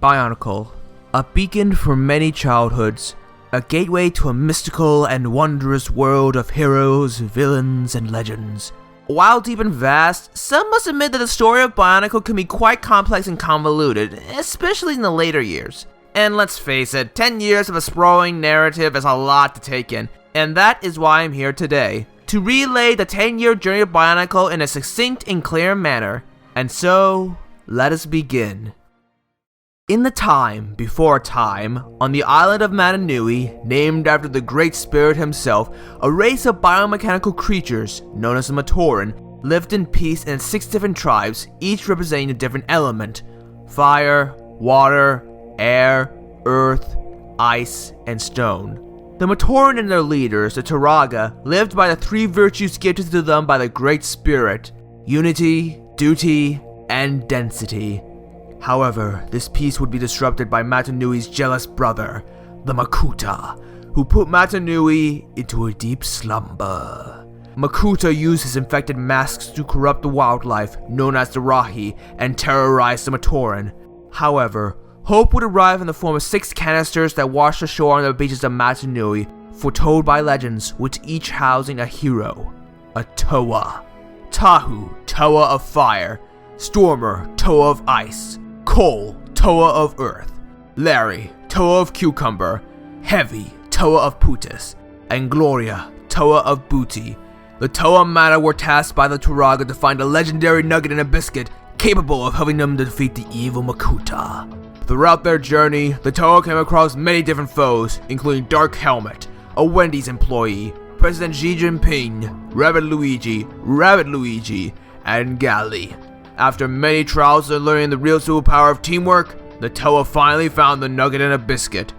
Bionicle, a beacon for many childhoods, a gateway to a mystical and wondrous world of heroes, villains, and legends. While deep and vast, some must admit that the story of Bionicle can be quite complex and convoluted, especially in the later years. And let's face it, 10 years of a sprawling narrative is a lot to take in, and that is why I'm here today, to relay the 10-year journey of Bionicle in a succinct and clear manner. And so, let us begin. In the time before time, on the island of Matanui, named after the Great Spirit himself, a race of biomechanical creatures, known as the Matoran, lived in peace in 6 different tribes, each representing a different element: fire, water, air, earth, ice, and stone. The Matoran and their leaders, the Turaga, lived by the 3 virtues gifted to them by the Great Spirit: unity, duty, and density. However, this peace would be disrupted by Matanui's jealous brother, the Makuta, who put Matanui into a deep slumber. Makuta used his infected masks to corrupt the wildlife, known as the Rahi, and terrorize the Matoran. However, hope would arrive in the form of 6 canisters that washed ashore on the beaches of Matanui, foretold by legends, with each housing a hero: a Toa. Tahu, Toa of fire; Stormer, Toa of ice; Cole, Toa of earth; Larry, Toa of cucumber; Heavy, Toa of Pootis; and Gloria, Toa of booty. The Toa Mata were tasked by the Turaga to find a legendary nugget in a biscuit capable of helping them to defeat the evil Makuta. Throughout their journey, the Toa came across many different foes, including Dark Helmet, a Wendy's employee, President Xi Jinping, Rabbit Luigi, and Gali. After many trials and learning the real superpower of teamwork, the Toa finally found the nugget in a biscuit.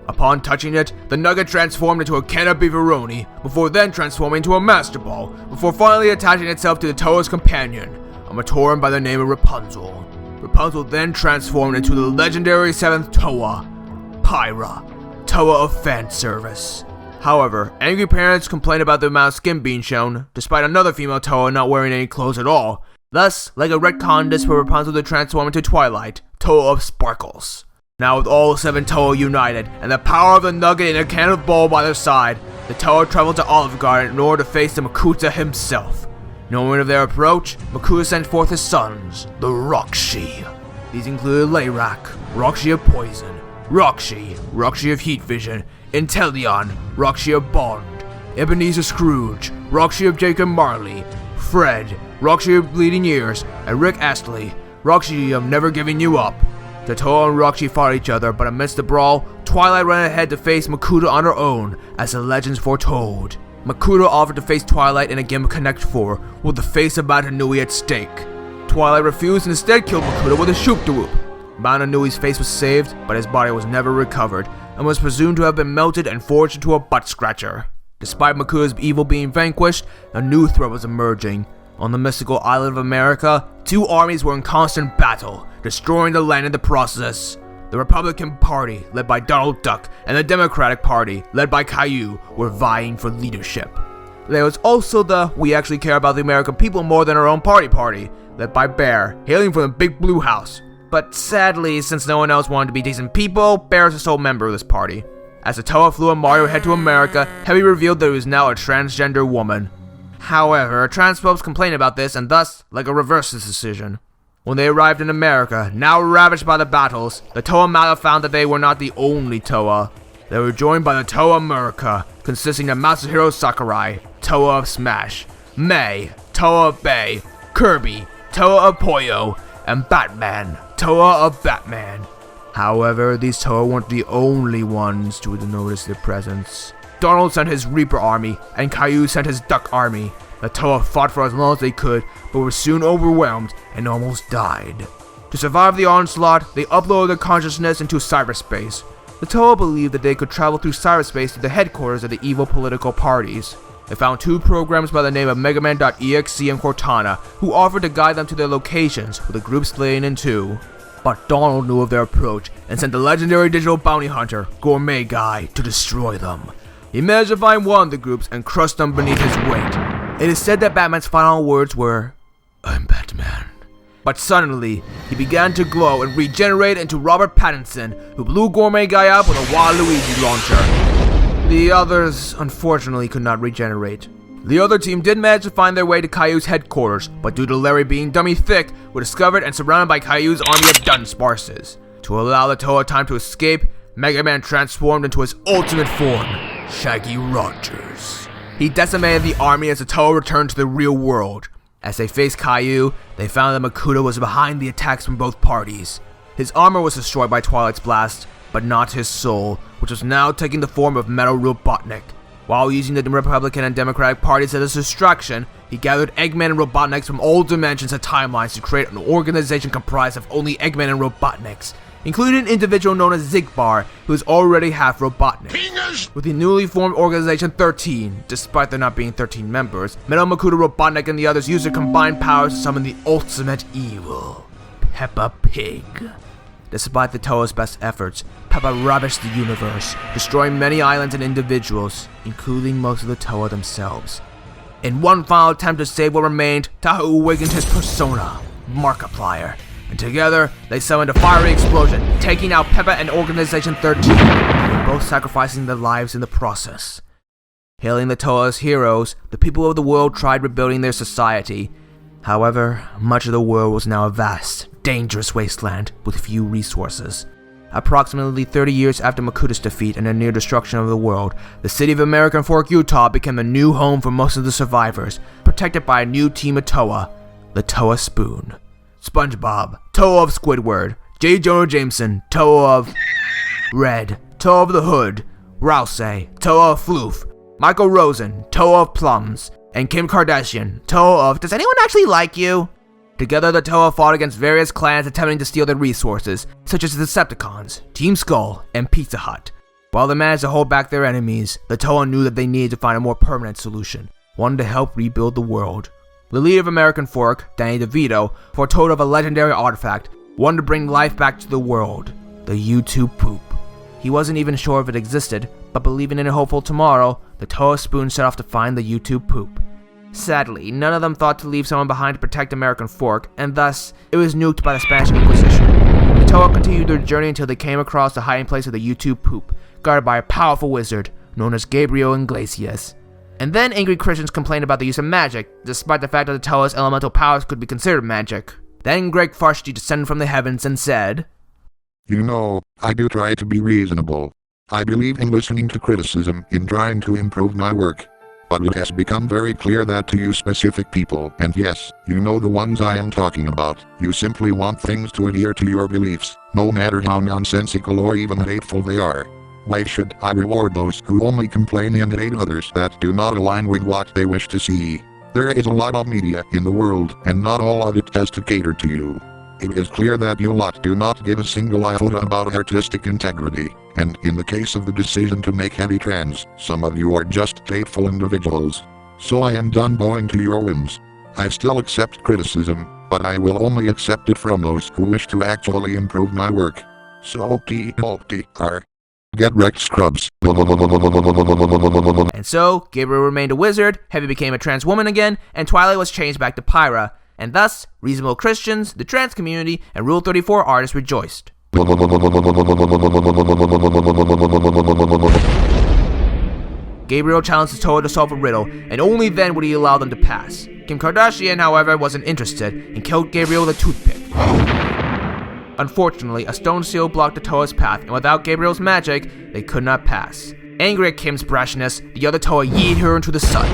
Upon touching it, the nugget transformed into a can of beefaroni, before then transforming into a Master Ball, before finally attaching itself to the Toa's companion, a Matoran by the name of Rapunzel. Rapunzel then transformed into the legendary 7th Toa, Pyra, Toa of fan service. However, angry parents complained about the amount of skin being shown, despite another female Toa not wearing any clothes at all. Thus, like a retcon this for Rapunzel to transform into Twilight, Toa of Sparkles. Now with all 7 Toa united, and the power of the nugget in a can of ball by their side, the Toa traveled to Olive Garden in order to face the Makuta himself. Knowing of their approach, Makuta sent forth his sons, the Roxy. These included Layrak, Roxy of Poison; Roxy of Heat Vision; Inteleon, Roxy of Bond; Ebenezer Scrooge, Roxy of Jacob Marley; Fred, Roxy of Bleeding Ears; and Rick Astley, Roxy of Never Giving You Up. The Toa and Roxy fought each other, but amidst the brawl, Twilight ran ahead to face Makuta on her own, as the legends foretold. Makuta offered to face Twilight in a game of Connect 4, with the face of Matanui at stake. Twilight refused and instead killed Makuta with a shoop-de-whoop. Matanui's face was saved, but his body was never recovered, and was presumed to have been melted and forged into a butt-scratcher. Despite Makuta's evil being vanquished, a new threat was emerging. On the mystical island of America, 2 armies were in constant battle, destroying the land in the process. The Republican Party, led by Donald Duck, and the Democratic Party, led by Caillou, were vying for leadership. There was also the "we actually care about the American people more than our own party," led by Bear, hailing from the Big Blue House. But sadly, since no one else wanted to be decent people, Bear is the sole member of this party. As the Toa flew on Mario head to America, Heavy revealed that he was now a transgender woman. However, transphobes complained about this and thus, like a reverse this decision. When they arrived in America, now ravaged by the battles, the Toa Mata found that they were not the only Toa. They were joined by the Toa America, consisting of Masahiro Sakurai, Toa of Smash; May, Toa of Bay; Kirby, Toa of Poyo; and Batman, Toa of Batman. However, these Toa weren't the only ones to notice their presence. Donald sent his Reaper army, and Caillou sent his Duck army. The Toa fought for as long as they could, but were soon overwhelmed and almost died. To survive the onslaught, they uploaded their consciousness into cyberspace. The Toa believed that they could travel through cyberspace to the headquarters of the evil political parties. They found 2 programs by the name of Megaman.exe and Cortana, who offered to guide them to their locations, with the group splitting in 2. But Donald knew of their approach, and sent the legendary digital bounty hunter, Gourmet Guy, to destroy them. He managed to find one of the groups and crushed them beneath his weight. It is said that Batman's final words were, "I'm Batman." But suddenly, he began to glow and regenerate into Robert Pattinson, who blew Gourmet Guy up with a Waluigi launcher. The others, unfortunately, could not regenerate. The other team did manage to find their way to Caillou's headquarters, but due to Larry being dummy thick, were discovered and surrounded by Caillou's army of Dunsparces. To allow the Toa time to escape, Mega Man transformed into his ultimate form, Shaggy Rogers. He decimated the army as the Toa returned to the real world. As they faced Caillou, they found that Makuta was behind the attacks from both parties. His armor was destroyed by Twilight's blast, but not his soul, which was now taking the form of Metal Robotnik. While using the Republican and Democratic parties as a distraction, he gathered Eggman and Robotniks from all dimensions and timelines to create an organization comprised of only Eggman and Robotniks, including an individual known as Zigbar, who is already half Robotnik. With the newly formed Organization 13, despite there not being 13 members, Metal Makuta, Robotnik, and the others used their combined powers to summon the ultimate evil, Peppa Pig. Despite the Toa's best efforts, Peppa ravished the universe, destroying many islands and individuals, including most of the Toa themselves. In one final attempt to save what remained, Tahu awakened his persona, Markiplier, and together they summoned a fiery explosion, taking out Peppa and Organization 13, both sacrificing their lives in the process. Hailing the Toa as heroes, the people of the world tried rebuilding their society. However, much of the world was now a vast, dangerous wasteland with few resources. Approximately 30 years after Makuta's defeat and the near destruction of the world, the city of American Fork, Utah became a new home for most of the survivors, protected by a new team of Toa, the Toa Spoon. SpongeBob, Toa of Squidward, J. Jonah Jameson, Toa of Red, Toa of the Hood, Rousey, Toa of Floof, Michael Rosen, Toa of Plums, and Kim Kardashian, Toa of Does Anyone Actually Like You? Together, the Toa fought against various clans attempting to steal their resources, such as the Decepticons, Team Skull, and Pizza Hut. While they managed to hold back their enemies, the Toa knew that they needed to find a more permanent solution, one to help rebuild the world. The leader of American Fork, Danny DeVito, foretold of a legendary artifact, one to bring life back to the world, the YouTube Poop. He wasn't even sure if it existed, but believing in a hopeful tomorrow, the Toa Spoon set off to find the YouTube Poop. Sadly, none of them thought to leave someone behind to protect American Fork, and thus, it was nuked by the Spanish Inquisition. The Toa continued their journey until they came across the hiding place of the YouTube Poop, guarded by a powerful wizard known as Gabriel Iglesias. And then angry Christians complained about the use of magic, despite the fact that the Toa's elemental powers could be considered magic. Then Greg Farshti descended from the heavens and said, You know, I do try to be reasonable. I believe in listening to criticism in trying to improve my work. But it has become very clear that to you specific people, and yes, you know the ones I am talking about, you simply want things to adhere to your beliefs, no matter how nonsensical or even hateful they are. Why should I reward those who only complain and hate others that do not align with what they wish to see? There is a lot of media in the world, and not all of it has to cater to you. It is clear that you lot do not give a single iota about artistic integrity, and in the case of the decision to make heavy trans, some of you are just hateful individuals. So I am done bowing to your whims. I still accept criticism, but I will only accept it from those who wish to actually improve my work. So TLDR. Get wrecked, scrubs. And so, Gabriel remained a wizard, Heavy became a trans woman again, and Twilight was changed back to Pyra. And thus, reasonable Christians, the trans community, and Rule 34 artists rejoiced. Gabriel challenged the Toa to solve a riddle, and only then would he allow them to pass. Kim Kardashian, however, wasn't interested, and killed Gabriel with a toothpick. Unfortunately, a stone seal blocked the Toa's path, and without Gabriel's magic, they could not pass. Angry at Kim's brashness, the other Toa yeeted her into the sun,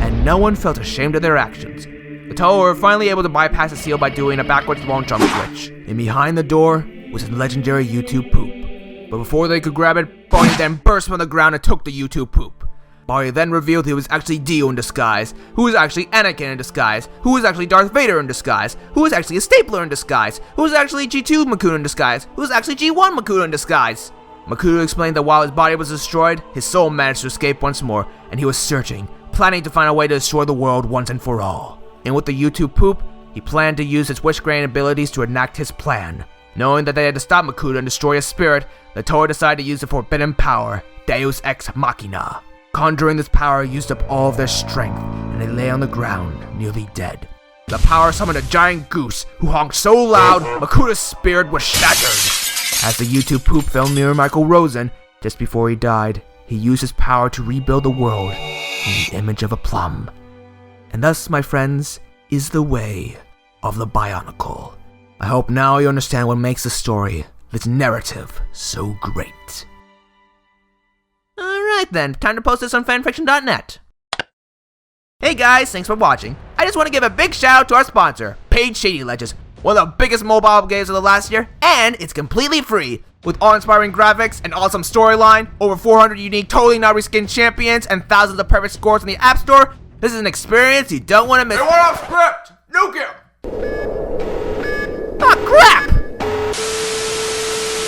and no one felt ashamed of their actions. The Toa were finally able to bypass the seal by doing a backwards long jump glitch, and behind the door was the legendary YouTube Poop. But before they could grab it, Barney then burst from the ground and took the YouTube Poop. Barney then revealed he was actually Dio in disguise, who was actually Anakin in disguise, who was actually Darth Vader in disguise, who was actually a stapler in disguise, who was actually G2 Makuta in disguise, who was actually G1 Makuta in disguise. Makuta explained that while his body was destroyed, his soul managed to escape once more, and he was searching, planning to find a way to destroy the world once and for all. And with the YouTube Poop, he planned to use his wish-granting abilities to enact his plan. Knowing that they had to stop Makuta and destroy his spirit, the Toa decided to use the forbidden power, Deus Ex Machina. Conjuring this power used up all of their strength, and they lay on the ground, nearly dead. the power summoned a giant goose who honked so loud Makuda's spirit was shattered. As the YouTube poop film mirror Michael Rosen, just before he died, he used his power to rebuild the world in the image of a plum. And thus, my friends, is the way of the Bionicle. I hope now you understand what makes the story, this narrative, so great. Alright then, time to post this on fanfiction.net. Hey guys, thanks for watching. I just want to give a big shout out to our sponsor, Paid Shady Legends, one of the biggest mobile games of the last year, and it's completely free. With awe-inspiring graphics, an awesome storyline, over 400 unique totally not reskinned champions, and thousands of perfect scores in the App Store, this is an experience you don't want to miss. They went off script! Nuke him! Ah, crap!